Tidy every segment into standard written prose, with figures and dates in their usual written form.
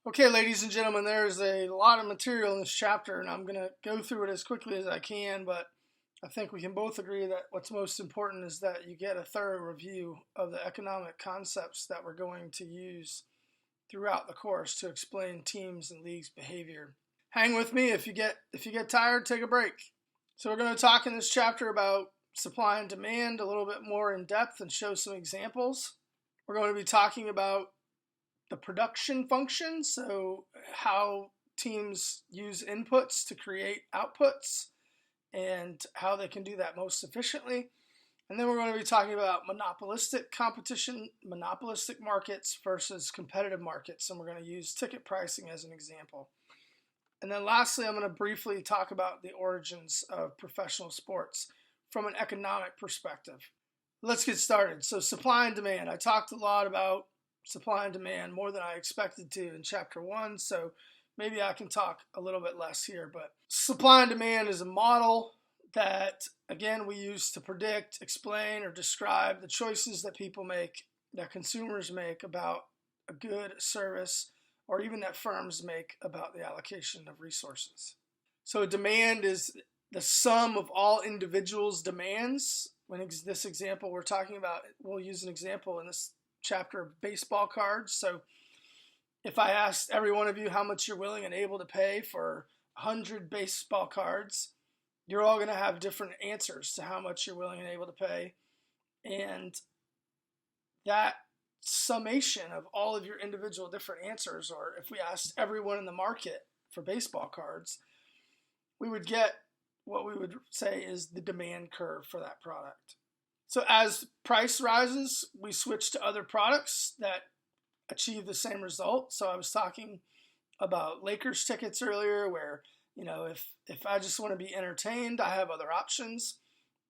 Okay, ladies and gentlemen, there's a lot of material in this chapter, and I'm going to go through it as quickly as I can, but I think we can both agree that what's most important is that you get a thorough review of the economic concepts that we're going to use throughout the course to explain teams and leagues' behavior. Hang with me. If you get tired, take a break. So we're going to talk in this chapter about supply and demand a little bit more in depth and show some examples. We're going to be talking about the production function, so how teams use inputs to create outputs and how they can do that most efficiently. And then we're going to be talking about monopolistic competition, monopolistic markets versus competitive markets, and we're going to use ticket pricing as an example. And then lastly, I'm going to briefly talk about the origins of professional sports from an economic perspective. Let's get started. So supply and demand. I talked a lot about supply and demand, more than I expected to in chapter 1, so maybe I can talk a little bit less here. But supply and demand is a model that, again, we use to predict, explain, or describe the choices that people make, that consumers make about a good, service, or even that firms make about the allocation of resources. So demand is the sum of all individuals' demands. When this example we're talking about, we'll use an example in this chapter of baseball cards. So if I asked every one of you how much you're willing and able to pay for 100 baseball cards, you're all going to have different answers to how much you're willing and able to pay. And that summation of all of your individual different answers, or if we asked everyone in the market for baseball cards, we would get what we would say is the demand curve for that product. So as price rises, we switch to other products that achieve the same result. So I was talking about Lakers tickets earlier, where, if I just want to be entertained, I have other options.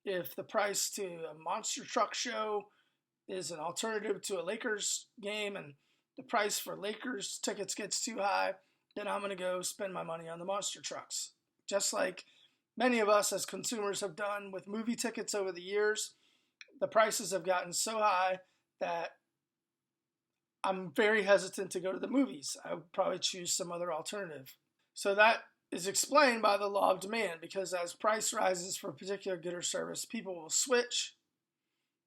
If the price to a monster truck show is an alternative to a Lakers game and the price for Lakers tickets gets too high, then I'm going to go spend my money on the monster trucks. Just like many of us as consumers have done with movie tickets over the years, the prices have gotten so high that I'm very hesitant to go to the movies. I would probably choose some other alternative. So that is explained by the law of demand, because as price rises for a particular good or service, people will switch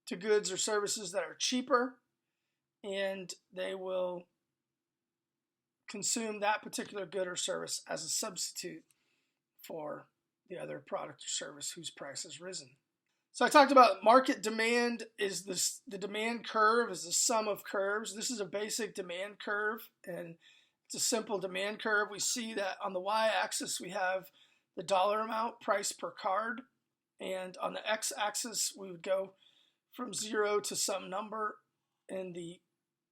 to goods or services that are cheaper, and they will consume that particular good or service as a substitute for the other product or service whose price has risen. So I talked about market demand is the demand curve is the sum of curves. This is a basic demand curve, and it's a simple demand curve. We see that on the y-axis we have the dollar amount, price per card, and on the x-axis we would go from 0 to some number, and the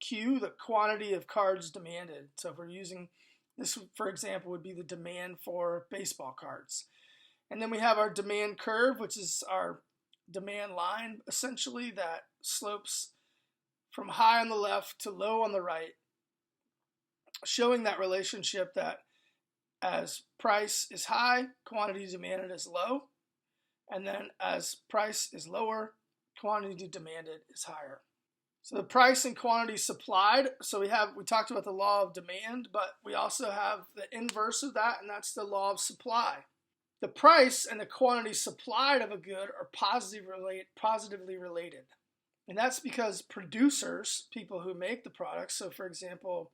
Q, the quantity of cards demanded. So if we're using this, for example, would be the demand for baseball cards. And then we have our demand curve, which is our demand line, essentially, that slopes from high on the left to low on the right, showing that relationship that as price is high, quantity demanded is low, and then as price is lower, quantity demanded is higher. So the price and quantity supplied, so we talked about the law of demand, but we also have the inverse of that, and that's the law of supply. The price and the quantity supplied of a good are positively related. And that's because producers, people who make the products, so for example,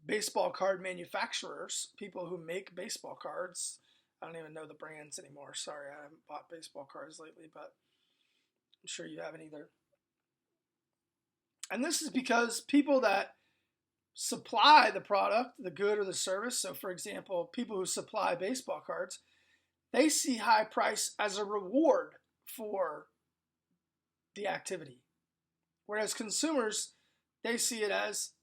baseball card manufacturers, people who make baseball cards, I don't even know the brands anymore. Sorry, I haven't bought baseball cards lately, but I'm sure you haven't either. And this is because people that supply the product, the good or the service, so for example, people who supply baseball cards, they see high price as a reward for the activity. Whereas consumers, they see it as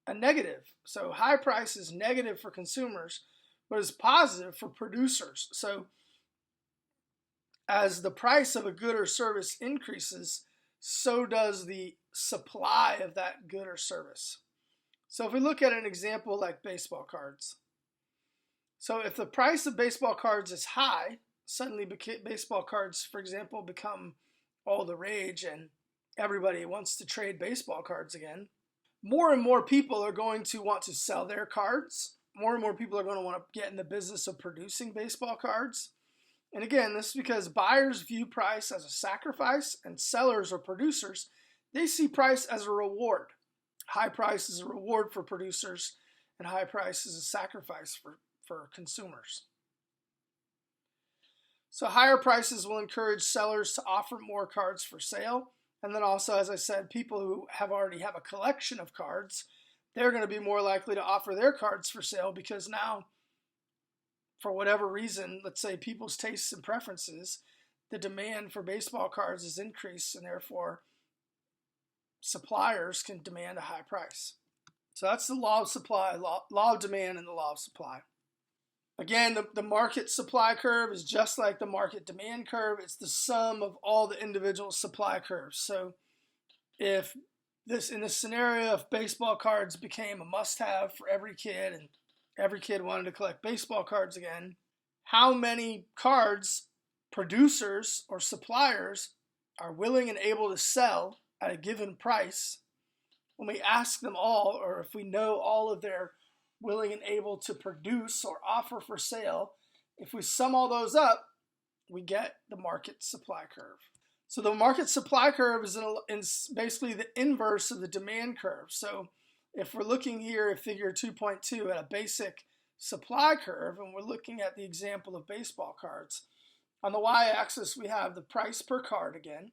a negative. So high price is negative for consumers, but is positive for producers. So as the price of a good or service increases, so does the supply of that good or service. So if we look at an example like baseball cards, so if the price of baseball cards is high, suddenly baseball cards, for example, become all the rage and everybody wants to trade baseball cards again. more and more people are going to want to sell their cards. More and more people are going to want to get in the business of producing baseball cards. And again, this is because buyers view price as a sacrifice, and sellers or producers, they see price as a reward. High price is a reward for producers, and high price is a sacrifice for consumers. So higher prices will encourage sellers to offer more cards for sale. And then also, as I said, people who already have a collection of cards, they're going to be more likely to offer their cards for sale because now, for whatever reason, let's say people's tastes and preferences, the demand for baseball cards is increased, and therefore suppliers can demand a high price. So that's the law of supply, law of demand, and the law of supply. Again, the market supply curve is just like the market demand curve. It's the sum of all the individual supply curves. So in this scenario, if baseball cards became a must-have for every kid and every kid wanted to collect baseball cards again, how many cards producers or suppliers are willing and able to sell at a given price? When we ask them all, or if we know all of their willing and able to produce or offer for sale, if we sum all those up, we get the market supply curve. So the market supply curve is basically the inverse of the demand curve. So if we're looking here at figure 2.2 at a basic supply curve, and we're looking at the example of baseball cards, on the y-axis we have the price per card again,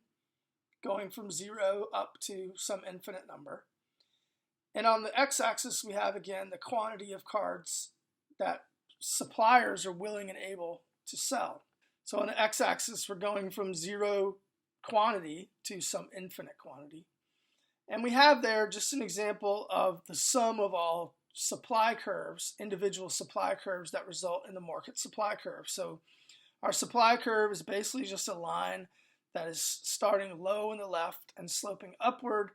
going from 0 up to some infinite number. And on the x-axis, we have, again, the quantity of cards that suppliers are willing and able to sell. So on the x-axis, we're going from 0 quantity to some infinite quantity. And we have there just an example of the sum of all supply curves, individual supply curves that result in the market supply curve. So our supply curve is basically just a line that is starting low in the left and sloping upward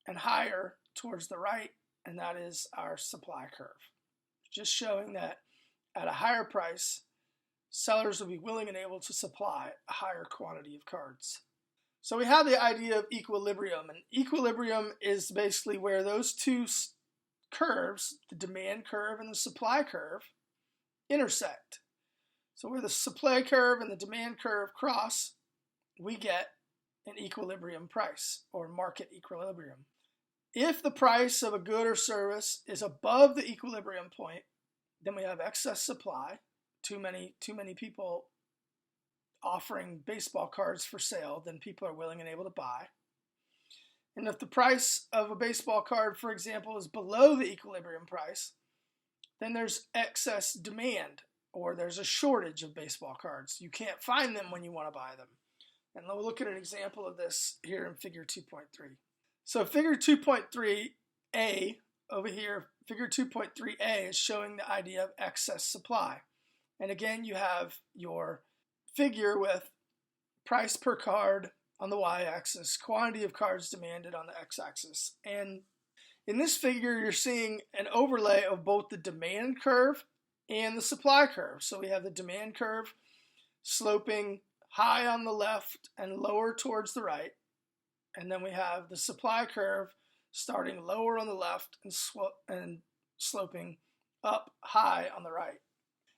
and higher towards the right, and that is our supply curve. Just showing that at a higher price, sellers will be willing and able to supply a higher quantity of cards. So we have the idea of equilibrium, and equilibrium is basically where those two curves, the demand curve and the supply curve, intersect. So where the supply curve and the demand curve cross, we get an equilibrium price, or market equilibrium. If the price of a good or service is above the equilibrium point, then we have excess supply, too many people offering baseball cards for sale, then people are willing and able to buy. And if the price of a baseball card, for example, is below the equilibrium price, then there's excess demand, or there's a shortage of baseball cards. You can't find them when you want to buy them. And we'll look at an example of this here in figure 2.3. So figure 2.3a over here, figure 2.3a is showing the idea of excess supply. And again, you have your figure with price per card on the y-axis, quantity of cards demanded on the x-axis. And in this figure, you're seeing an overlay of both the demand curve and the supply curve. So we have the demand curve sloping high on the left and lower towards the right. And then we have the supply curve starting lower on the left and sloping up high on the right.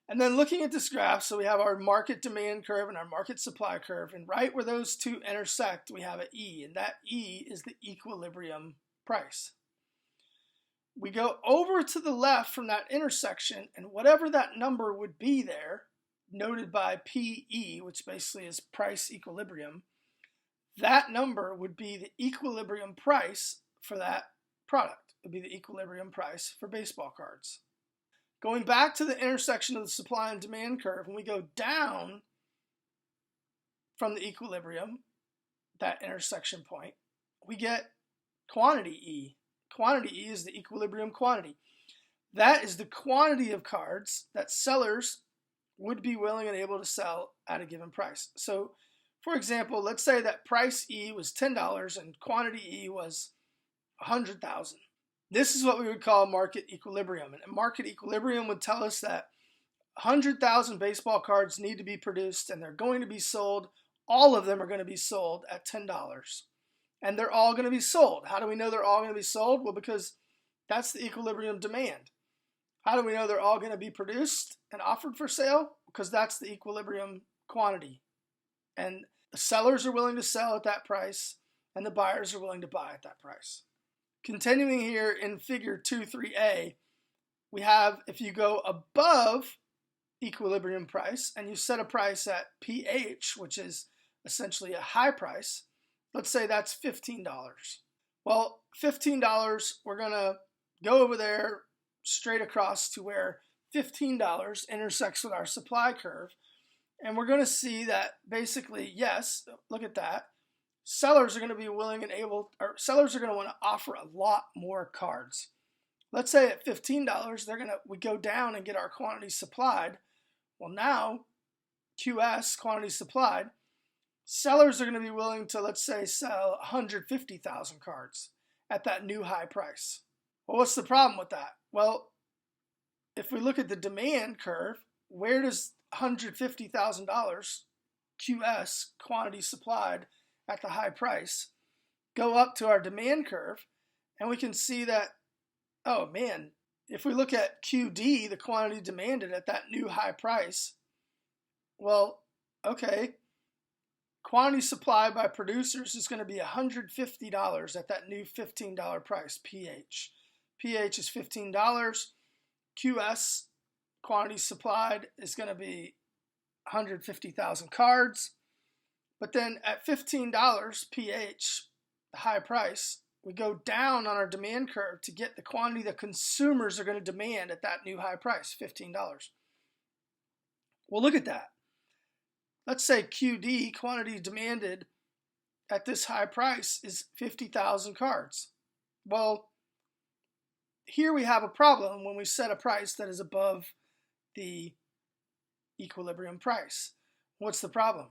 And then looking at this graph, so we have our market demand curve and our market supply curve. And right where those two intersect, we have an E. And that E is the equilibrium price. We go over to the left from that intersection, and whatever that number would be there, noted by PE, which basically is price equilibrium, that number would be the equilibrium price for that product. It would be the equilibrium price for baseball cards. Going back to the intersection of the supply and demand curve, when we go down from the equilibrium, that intersection point, we get quantity E. Quantity E is the equilibrium quantity. That is the quantity of cards that sellers would be willing and able to sell at a given price. So, for example, let's say that price E was $10 and quantity E was 100,000. This is what we would call market equilibrium. And market equilibrium would tell us that 100,000 baseball cards need to be produced and they're going to be sold. All of them are going to be sold at $10. and they're all going to be sold. How do we know they're all going to be sold? Well, because that's the equilibrium demand. How do we know they're all going to be produced and offered for sale? Because that's the equilibrium quantity. And the sellers are willing to sell at that price, and the buyers are willing to buy at that price. Continuing here in figure 2.3a, we have, if you go above equilibrium price and you set a price at pH, which is essentially a high price, let's say that's $15. Well, $15, we're going to go over there straight across to where $15 intersects with our supply curve. And we're going to see that basically, yes, look at that. Sellers are going to be willing and able, or sellers are going to want to offer a lot more cards. Let's say at $15, we go down and get our quantity supplied. Well, now, QS, quantity supplied, sellers are going to be willing to, let's say, sell 150,000 cards at that new high price. Well, what's the problem with that? Well, if we look at the demand curve, where does $150,000 QS, quantity supplied at the high price, go up to our demand curve? And we can see that, oh man, if we look at QD, the quantity demanded at that new high price, well, okay, quantity supplied by producers is going to be $150 at that new $15 price, pH. pH is $15. QS, quantity supplied, is going to be 150,000 cards. But then at $15 pH, the high price, we go down on our demand curve to get the quantity that consumers are going to demand at that new high price, $15. Well, look at that. Let's say QD, quantity demanded at this high price, is 50,000 cards. Well, here we have a problem when we set a price that is above the equilibrium price. What's the problem?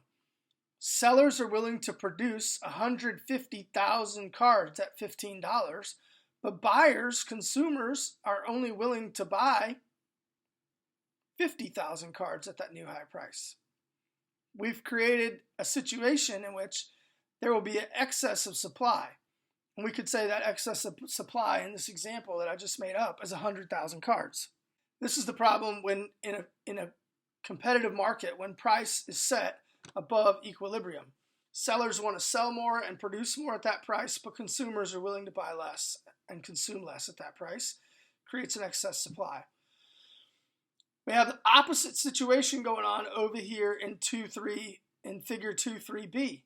Sellers are willing to produce 150,000 cards at $15, but buyers, consumers, are only willing to buy 50,000 cards at that new high price. We've created a situation in which there will be an excess of supply. And we could say that excess of supply in this example that I just made up is 100,000 cards. This is the problem when in a competitive market, when price is set above equilibrium. Sellers want to sell more and produce more at that price, but consumers are willing to buy less and consume less at that price. Creates an excess supply. We have the opposite situation going on over here in figure 2.3b.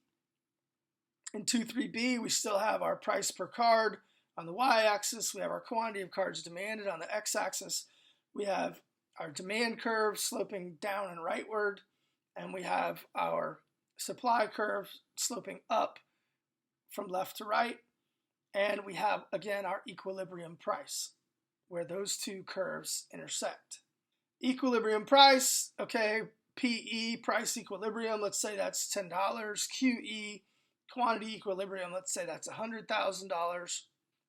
In 2.3b, we still have our price per card on the y-axis. We have our quantity of cards demanded on the x-axis. We have our demand curve sloping down and rightward, and we have our supply curve sloping up from left to right. And we have, again, our equilibrium price, where those two curves intersect. Equilibrium price, okay, PE, price equilibrium, let's say that's $10. QE, quantity equilibrium, let's say that's $100,000.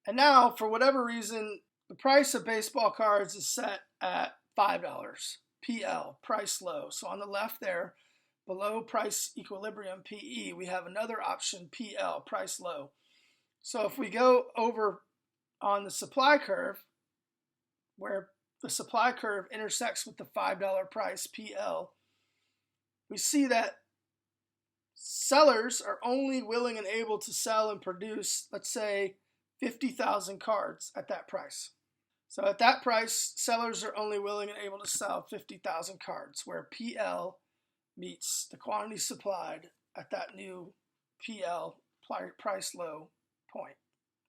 And now, for whatever reason, the price of baseball cards is set at $5. PL, price low. So on the left there, below price equilibrium, PE, we have another option, PL, price low. So if we go over on the supply curve, where the supply curve intersects with the $5 price, PL, we see that sellers are only willing and able to sell and produce, let's say, 50,000 cards at that price. So at that price, sellers are only willing and able to sell 50,000 cards, where PL meets the quantity supplied at that new PL, price low point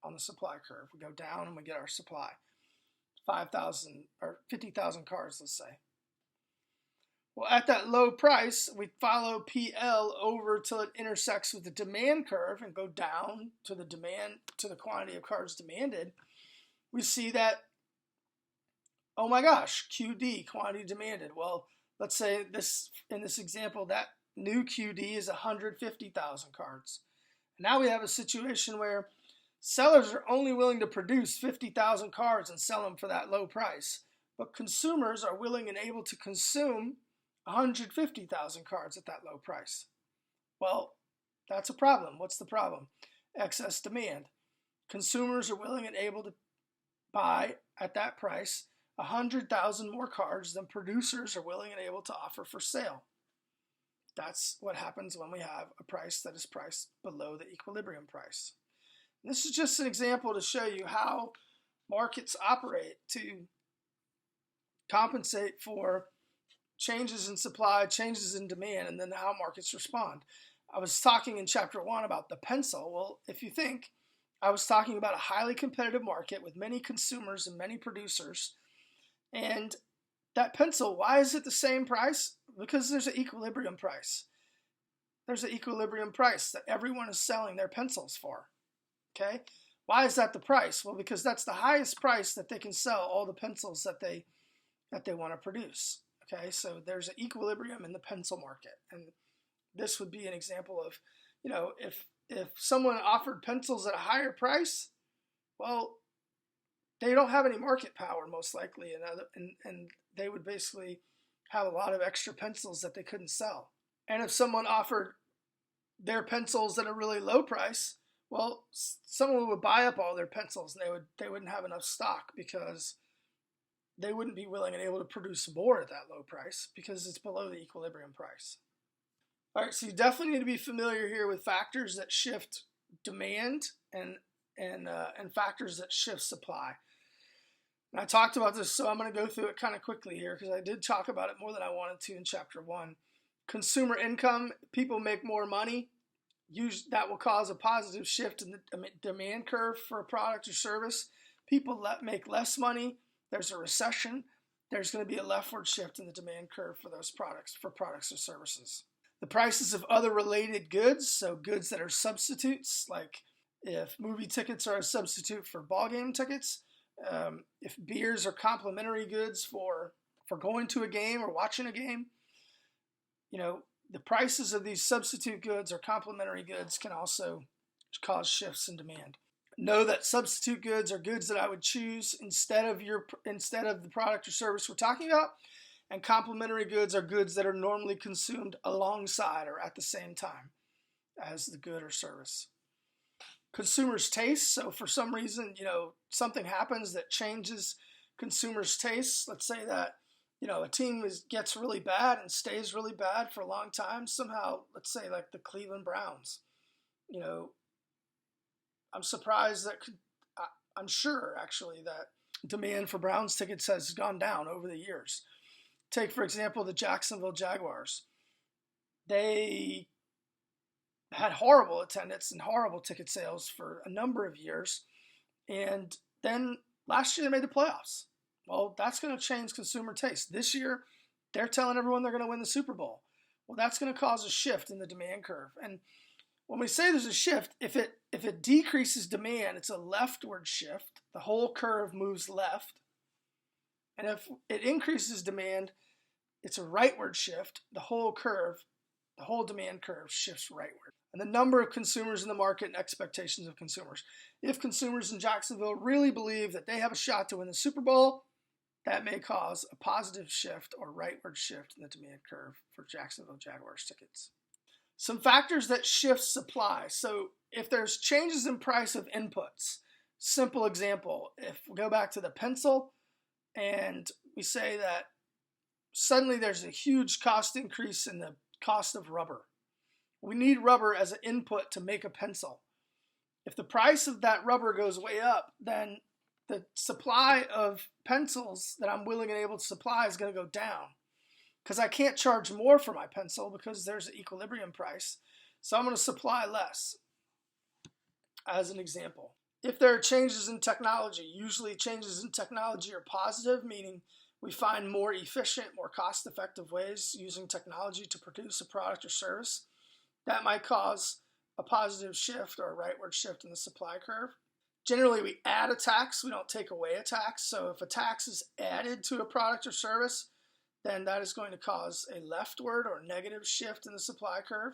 on the supply curve. We go down and we get our supply. 5,000 or 50,000 cards, let's say. Well, at that low price, we follow PL over till it intersects with the demand curve and go down to the quantity of cards demanded. We see that, oh my gosh, QD, quantity demanded. Well, let's say in this example, that new QD is 150,000 cards. Now we have a situation where sellers are only willing to produce 50,000 cards and sell them for that low price, but consumers are willing and able to consume 150,000 cards at that low price. Well, that's a problem. What's the problem? excess demand. Consumers are willing and able to buy at that price 100,000 more cars than producers are willing and able to offer for sale. That's what happens when we have a price that is priced below the equilibrium price. And this is just an example to show you how markets operate to compensate for changes in supply, changes in demand, and then how markets respond. I was talking in chapter 1 about the pencil. Well, if you think, I was talking about a highly competitive market with many consumers and many producers. And that pencil, why is it the same price? Because there's an equilibrium price. There's an equilibrium price that everyone is selling their pencils for. Okay? Why is that the price? Well, because that's the highest price that they can sell all the pencils that they want to produce. Okay? So there's an equilibrium in the pencil market. And this would be an example of, if someone offered pencils at a higher price, well, they don't have any market power most likely, and they would basically have a lot of extra pencils that they couldn't sell. And if someone offered their pencils at a really low price, well, someone would buy up all their pencils, and they wouldn't have enough stock because they wouldn't be willing and able to produce more at that low price because it's below the equilibrium price. All right, so you definitely need to be familiar here with factors that shift demand and factors that shift supply. And I talked about this, so I'm going to go through it kind of quickly here because I did talk about it more than I wanted to in chapter 1. Consumer income, people make more money. That will cause a positive shift in the demand curve for a product or service. People make less money. There's a recession. There's going to be a leftward shift in the demand curve for those products or services. The prices of other related goods, so goods that are substitutes, like if movie tickets are a substitute for ball game tickets, if beers are complementary goods for going to a game or watching a game, the prices of these substitute goods or complementary goods can also cause shifts in demand. Know that substitute goods are goods that I would choose instead of the product or service we're talking about. And complementary goods are goods that are normally consumed alongside or at the same time as the good or service. Consumers' taste. So for some reason, something happens that changes consumers' tastes. Let's say that, a team gets really bad and stays really bad for a long time. Somehow, let's say like the Cleveland Browns. I'm surprised I'm sure actually that demand for Browns tickets has gone down over the years. Take, for example, the Jacksonville Jaguars. They had horrible attendance and horrible ticket sales for a number of years. And then last year they made the playoffs. Well, that's going to change consumer taste. This year, they're telling everyone they're going to win the Super Bowl. Well, that's going to cause a shift in the demand curve. And when we say there's a shift, if it decreases demand, it's a leftward shift. The whole curve moves left. And if it increases demand, it's a rightward shift. The whole demand curve shifts rightward. And the number of consumers in the market and expectations of consumers. If consumers in Jacksonville really believe that they have a shot to win the Super Bowl, that may cause a positive shift or rightward shift in the demand curve for Jacksonville Jaguars tickets. Some factors that shift supply. So if there's changes in price of inputs, simple example, if we go back to the pencil and we say that suddenly there's a huge cost increase in the cost of rubber. We need rubber as an input to make a pencil. If the price of that rubber goes way up, then the supply of pencils that I'm willing and able to supply is going to go down because I can't charge more for my pencil because there's an equilibrium price. So I'm going to supply less as an example. If there are changes in technology, usually changes in technology are positive, meaning we find more efficient, more cost-effective ways using technology to produce a product or service. That might cause a positive shift or a rightward shift in the supply curve. Generally, we add a tax. We don't take away a tax. So if a tax is added to a product or service, then that is going to cause a leftward or negative shift in the supply curve.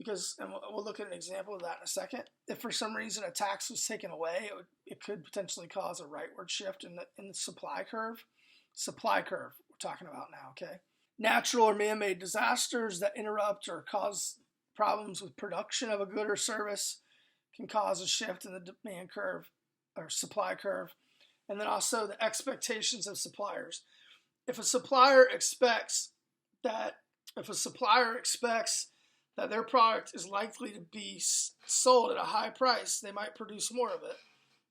And we'll look at an example of that in a second. If for some reason a tax was taken away, it could potentially cause a rightward shift in the supply curve. Supply curve we're talking about now, okay? Natural or man-made disasters that interrupt or cause problems with production of a good or service can cause a shift in the demand curve or supply curve. And then also the expectations of suppliers. If a supplier expects that their product is likely to be sold at a high price, they might produce more of it.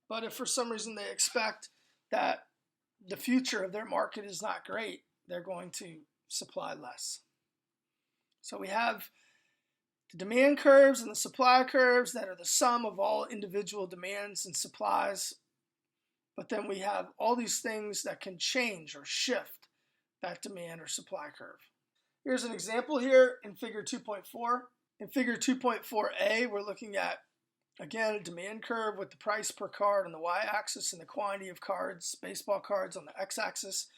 But if for some reason they expect that the future of their market is not great, they're going to supply less. So we have the demand curves and the supply curves that are the sum of all individual demands and supplies. But then we have all these things that can change or shift that demand or supply curve. Here's an example here in figure 2.4. In figure 2.4a, we're looking at, again, a demand curve with the price per card on the y-axis and the quantity of cards, baseball cards, on the x-axis.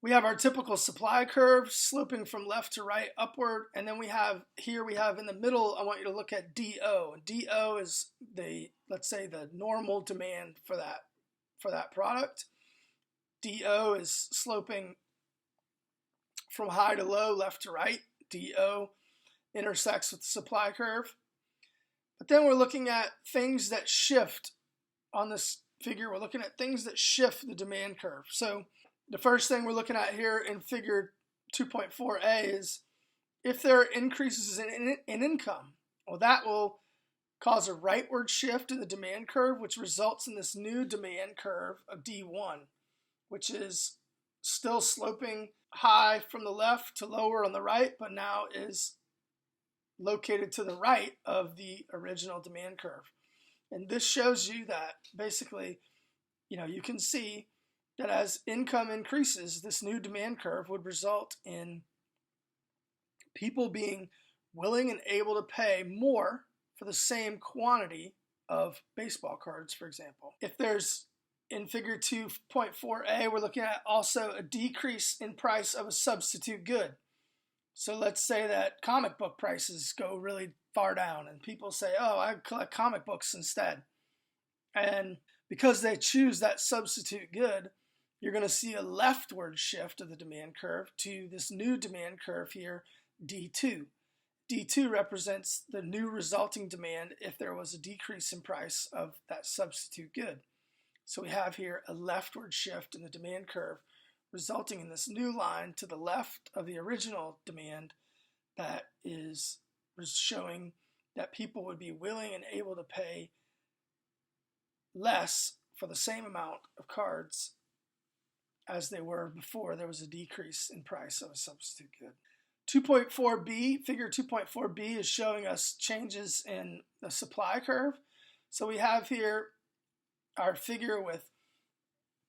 We have our typical supply curve sloping from left to right upward, and then we have in the middle, I want you to look at DO. DO is let's say the normal demand for that product. DO is sloping from high to low, left to right. DO intersects with the supply curve. But then we're looking at things that shift on this figure. We're looking at things that shift the demand curve. So the first thing we're looking at here in figure 2.4a is if there are increases in income. Well, that will cause a rightward shift in the demand curve, which results in this new demand curve of D1, which is still sloping high from the left to lower on the right, but now is located to the right of the original demand curve. And this shows you that basically, you can see that as income increases, this new demand curve would result in people being willing and able to pay more for the same quantity of baseball cards, for example. If there's, in figure 2.4a, we're looking at also a decrease in price of a substitute good. So let's say that comic book prices go really far down and people say, oh, I collect comic books instead. And because they choose that substitute good, you're going to see a leftward shift of the demand curve to this new demand curve here, D2. D2 represents the new resulting demand if there was a decrease in price of that substitute good. So we have here a leftward shift in the demand curve, resulting in this new line to the left of the original demand that is showing that people would be willing and able to pay less for the same amount of cards as they were before there was a decrease in price of a substitute good. 2.4b, figure 2.4b is showing us changes in the supply curve. So we have here our figure with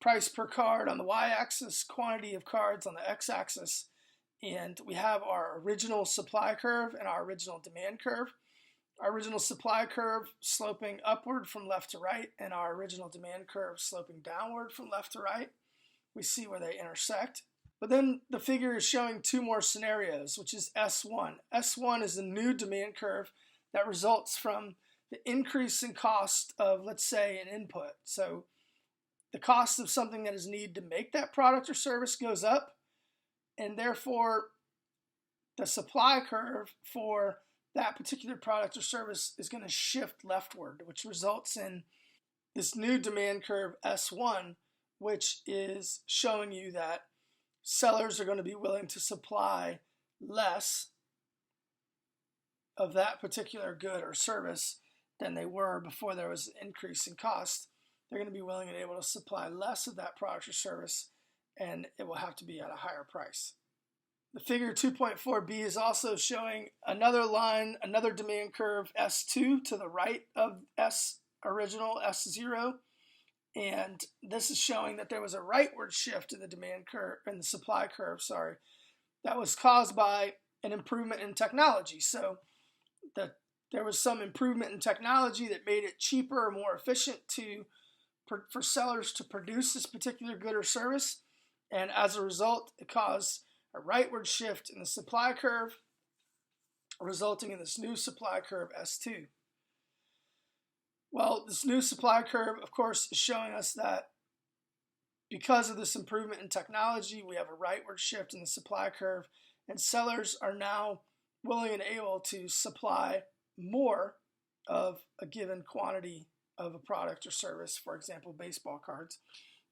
price per card on the y-axis, quantity of cards on the x-axis, and we have our original supply curve and our original demand curve. Our original supply curve sloping upward from left to right, and our original demand curve sloping downward from left to right. We see where they intersect. But then the figure is showing two more scenarios, which is S1. S1 is the new demand curve that results from the increase in cost of, let's say, an input. So the cost of something that is needed to make that product or service goes up, and therefore the supply curve for that particular product or service is going to shift leftward, which results in this new demand curve S1, which is showing you that sellers are going to be willing to supply less of that particular good or service than they were before there was an increase in cost. They're going to be willing and able to supply less of that product or service, and it will have to be at a higher price. The figure 2.4b is also showing another line, another demand curve S2 to the right of original S0. And this is showing that there was a rightward shift in the demand curve, in the supply curve, that was caused by an improvement in technology. So there was some improvement in technology that made it cheaper or more efficient for sellers to produce this particular good or service. And as a result, it caused a rightward shift in the supply curve, resulting in this new supply curve S2. Well, this new supply curve, of course, is showing us that because of this improvement in technology, we have a rightward shift in the supply curve, and sellers are now willing and able to supply more of a given quantity of a product or service, for example, baseball cards,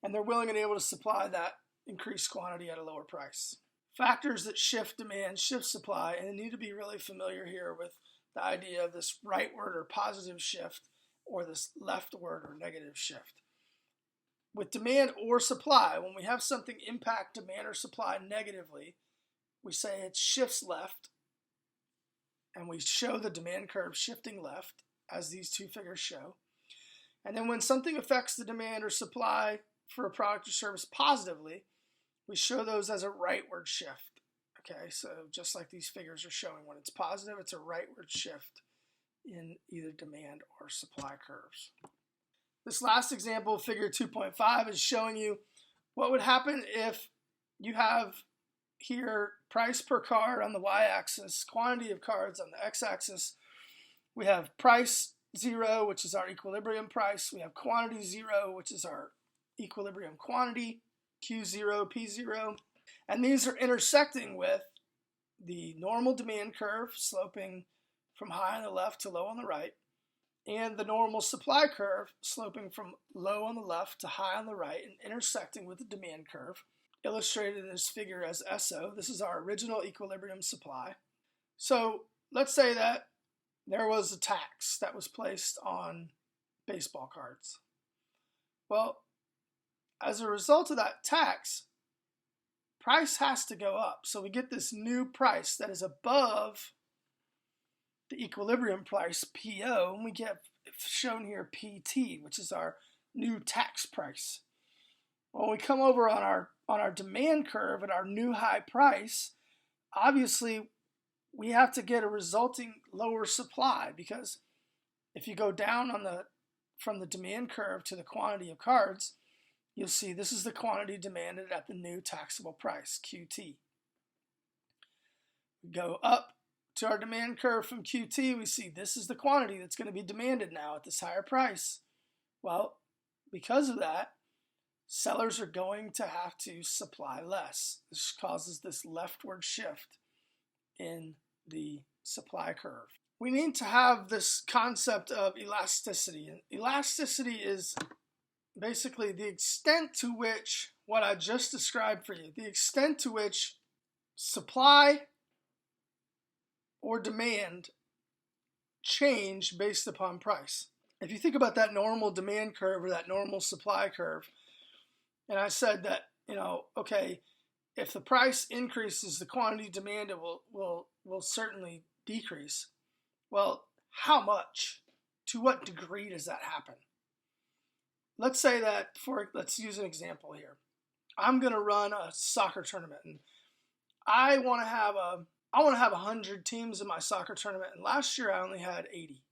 and they're willing and able to supply that increased quantity at a lower price. Factors that shift demand, shift supply, and you need to be really familiar here with the idea of this rightward or positive shift or this leftward or negative shift. With demand or supply, when we have something impact demand or supply negatively, we say it shifts left, and we show the demand curve shifting left, as these two figures show. And then when something affects the demand or supply for a product or service positively, we show those as a rightward shift. Okay, so just like these figures are showing, when it's positive, it's a rightward shift in either demand or supply curves. This last example, figure 2.5, is showing you what would happen if you have here price per card on the y-axis, quantity of cards on the x-axis. We have price 0, which is our equilibrium price. We have quantity 0, which is our equilibrium quantity, Q0, P0. And these are intersecting with the normal demand curve, sloping from high on the left to low on the right, and the normal supply curve, sloping from low on the left to high on the right, and intersecting with the demand curve, illustrated in this figure as SO. This is our original equilibrium supply. So let's say that there was a tax that was placed on baseball cards. Well, as a result of that tax, price has to go up. So we get this new price that is above the equilibrium price, PO, and we get shown here PT, which is our new tax price. When we come over on our demand curve at our new high price, obviously we have to get a resulting lower supply, because if you go down from the demand curve to the quantity of cards, you'll see this is the quantity demanded at the new taxable price, QT. We go up to our demand curve from QT, we see this is the quantity that's going to be demanded now at this higher price. Well, because of that, sellers are going to have to supply less. This causes this leftward shift in the supply curve. We need to have this concept of elasticity. And elasticity is basically the extent to which, what I just described for you, the extent to which supply or demand change based upon price. If you think about that normal demand curve or that normal supply curve, and I said that, okay, if the price increases, the quantity demanded will certainly decrease. Well, how much? To what degree does that happen? Let's say that let's use an example here. I'm going to run a soccer tournament, and I want to have 100 teams in my soccer tournament, and last year I only had 80.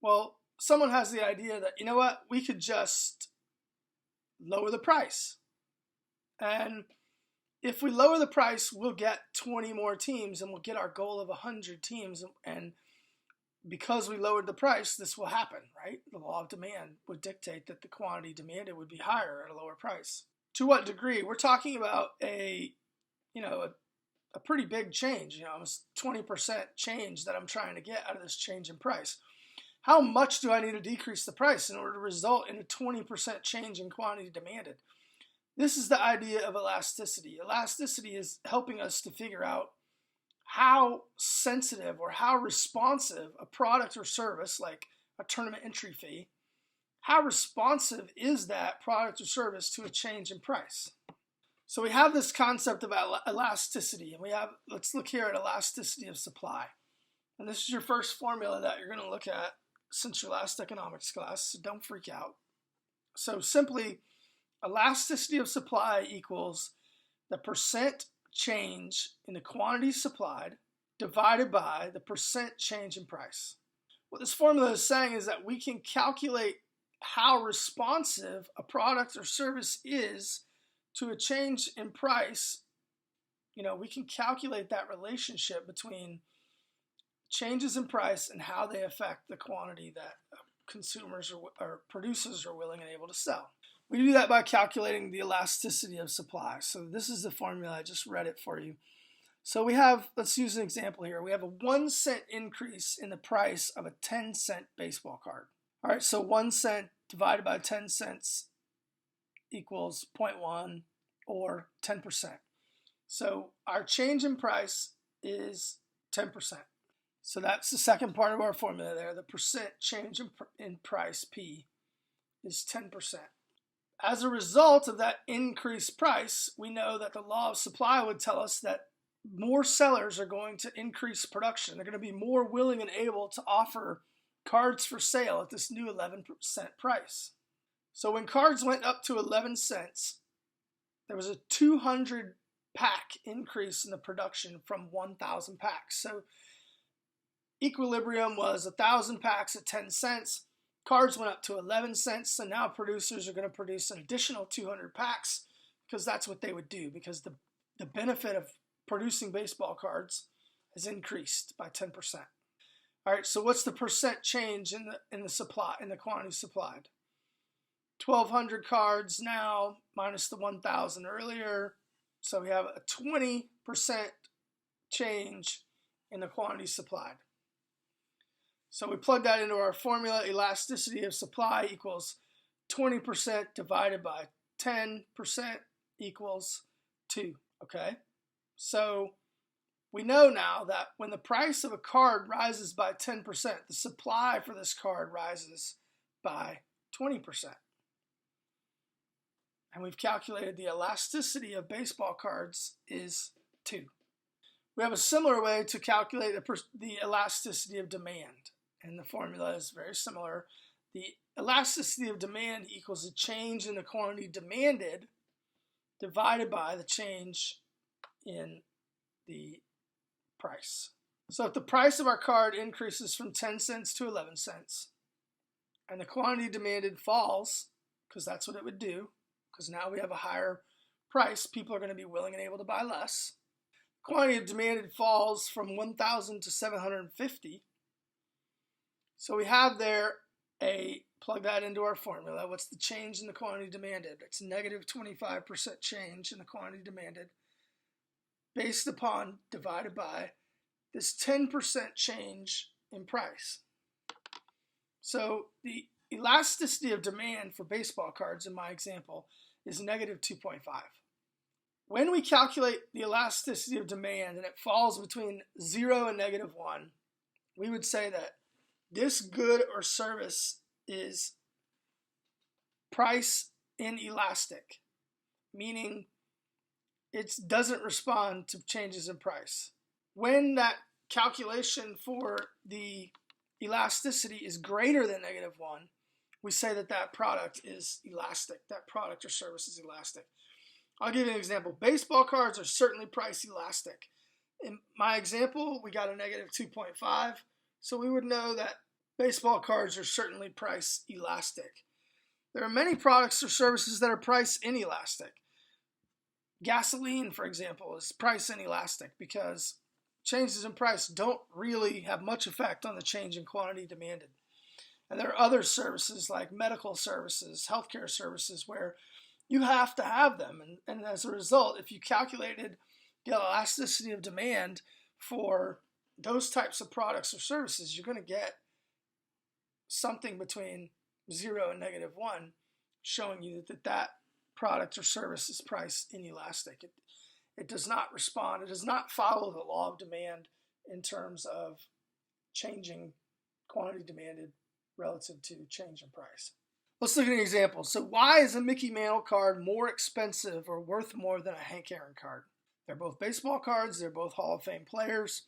Well, someone has the idea that, you know what, we could just lower the price. And if we lower the price, we'll get 20 more teams, and we'll get our goal of 100 teams. And because we lowered the price, this will happen, right? The law of demand would dictate that the quantity demanded would be higher at a lower price. To what degree? We're talking about a pretty big change, almost 20% change that I'm trying to get out of this change in price. How much do I need to decrease the price in order to result in a 20% change in quantity demanded? This is the idea of elasticity. Elasticity is helping us to figure out how sensitive or how responsive a product or service, like a tournament entry fee, how responsive is that product or service to a change in price? So we have this concept about elasticity, and let's look here at elasticity of supply. And this is your first formula that you're going to look at since your last economics class, so don't freak out. So simply, elasticity of supply equals the percent change in the quantity supplied divided by the percent change in price. What this formula is saying is that we can calculate how responsive a product or service is to a change in price. We can calculate that relationship between changes in price and how they affect the quantity that consumers or producers are willing and able to sell. We do that by calculating the elasticity of supply. So this is the formula. I just read it for you. So let's use an example here. We have a 1 cent increase in the price of a 10-cent baseball card. All right, so 1 cent divided by 10 cents equals 0.1 or 10%. So our change in price is 10%. So that's the second part of our formula there. The percent change in price, P, is 10%. As a result of that increased price, we know that the law of supply would tell us that more sellers are going to increase production. They're going to be more willing and able to offer cards for sale at this new 11% price. So when cards went up to 11 cents, there was a 200 pack increase in the production from 1,000 packs. So equilibrium was 1,000 packs at 10 cents. Cards went up to 11 cents, so now producers are going to produce an additional 200 packs because that's what they would do, because the benefit of producing baseball cards has increased by 10%. All right, so what's the percent change in the supply, in the quantity supplied? 1,200 cards now minus the 1,000 earlier, so we have a 20% change in the quantity supplied. So we plug that into our formula. Elasticity of supply equals 20% divided by 10% equals 2, okay? So we know now that when the price of a card rises by 10%, the supply for this card rises by 20%. And we've calculated the elasticity of baseball cards is 2. We have a similar way to calculate the elasticity of demand. And the formula is very similar. The elasticity of demand equals the change in the quantity demanded divided by the change in the price. So if the price of our card increases from 10 cents to 11 cents, and the quantity demanded falls, because that's what it would do, because now we have a higher price, people are going to be willing and able to buy less. Quantity demanded falls from 1,000 to 750. So we have there plug that into our formula. What's the change in the quantity demanded? It's negative 25% change in the quantity demanded based upon divided by this 10% change in price. So the elasticity of demand for baseball cards in my example is negative 2.5. When we calculate the elasticity of demand and it falls between 0 and negative 1, we would say that this good or service is price inelastic, meaning it doesn't respond to changes in price. When that calculation for the elasticity is greater than negative 1, we say that that product is elastic. That product or service is elastic. I'll give you an example. Baseball cards are certainly price elastic. In my example, we got a negative 2.5. So we would know that baseball cards are certainly price elastic. There are many products or services that are price inelastic. Gasoline, for example, is price inelastic because changes in price don't really have much effect on the change in quantity demanded. And there are other services like medical services, healthcare services, where you have to have them. And as a result, if you calculated the elasticity of demand for those types of products or services, you're going to get something between 0 and negative 1, showing you that product or service is price inelastic. It does not respond. It does not follow the law of demand in terms of changing quantity demanded relative to change in price. Let's look at an example. So why is a Mickey Mantle card more expensive or worth more than a Hank Aaron card? They're both baseball cards. They're both Hall of Fame players.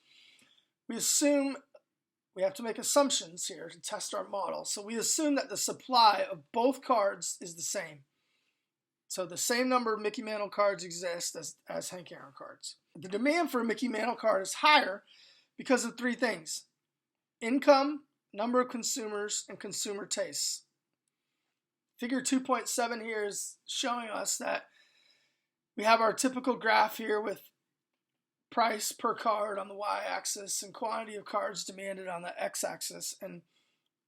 We have to make assumptions here to test our model. So we assume that the supply of both cards is the same. So the same number of Mickey Mantle cards exist as Hank Aaron cards. The demand for a Mickey Mantle card is higher because of 3 things: income, number of consumers, and consumer tastes. Figure 2.7 here is showing us that we have our typical graph here with price per card on the y-axis and quantity of cards demanded on the x-axis, and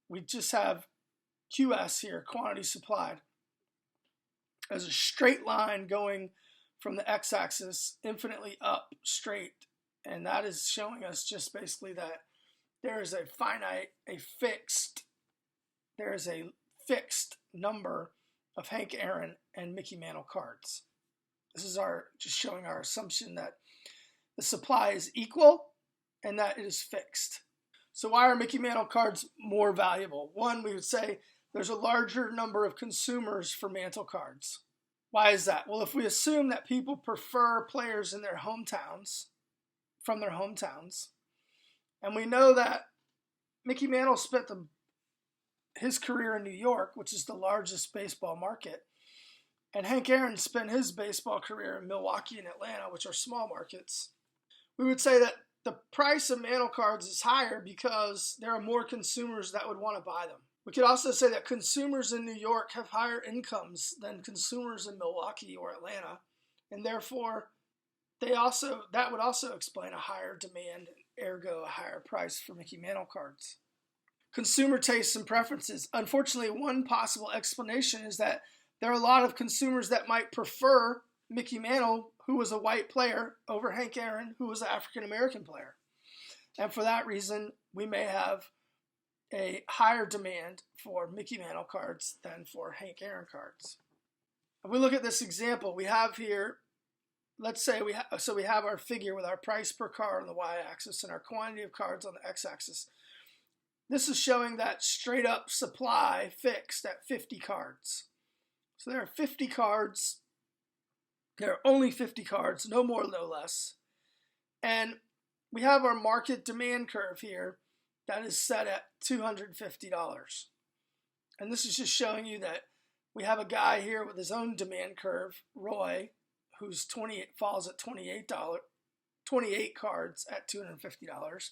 we just have QS here, quantity supplied, as a straight line going from the x-axis infinitely up straight And that is showing us just basically that there is a fixed number of Hank Aaron and Mickey Mantle cards. This is just showing our assumption that the supply is equal and that it is fixed. So why are Mickey Mantle cards more valuable? One, we would say there's a larger number of consumers for Mantle cards. Why is that? Well, if we assume that people prefer players in their hometowns, from their hometowns, and we know that Mickey Mantle spent his career in New York, which is the largest baseball market, and Hank Aaron spent his baseball career in Milwaukee and Atlanta, which are small markets, we would say that the price of Mantle cards is higher because there are more consumers that would want to buy them. We could also say that consumers in New York have higher incomes than consumers in Milwaukee or Atlanta, and therefore that would also explain a higher demand, ergo a higher price for Mickey Mantle cards. Consumer tastes and preferences. Unfortunately, one possible explanation is that there are a lot of consumers that might prefer Mickey Mantle, who was a white player, over Hank Aaron, who was an African-American player. And for that reason, we may have a higher demand for Mickey Mantle cards than for Hank Aaron cards. If we look at this example, we have here, let's say we have our figure with our price per card on the y-axis and our quantity of cards on the x-axis. This is showing that straight up supply fixed at 50 cards. So there are 50 cards. There are only 50 cards, no more, no less. And we have our market demand curve here that is set at $250. And this is just showing you that we have a guy here with his own demand curve, Roy, who's falls at $28, 28 cards at $250.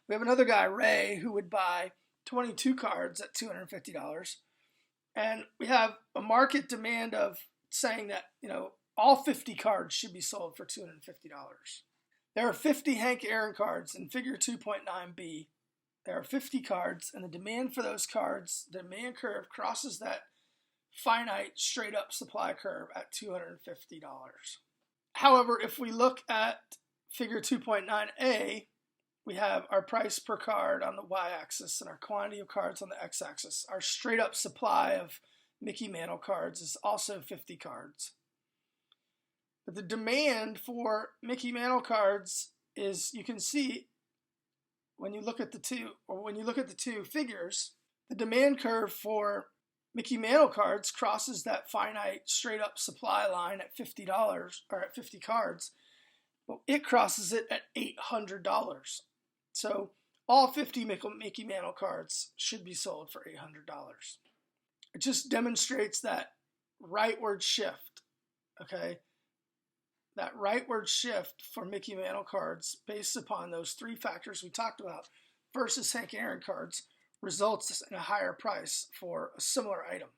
We have another guy, Ray, who would buy 22 cards at $250. And we have a market demand of saying that, all 50 cards should be sold for $250. There are 50 Hank Aaron cards in figure 2.9b. There are 50 cards, and the demand for those cards, the demand curve crosses that finite straight up supply curve at $250. However, if we look at figure 2.9a, we have our price per card on the y-axis and our quantity of cards on the x-axis. Our straight up supply of Mickey Mantle cards is also 50 cards. But the demand for Mickey Mantle cards is, you can see when you look at the two figures, the demand curve for Mickey Mantle cards crosses that finite straight up supply line at $50 or at 50 cards. But it crosses it at $800. So all 50 Mickey Mantle cards should be sold for $800. It just demonstrates that rightward shift, okay? That rightward shift for Mickey Mantle cards based upon those three factors we talked about versus Hank Aaron cards results in a higher price for a similar item.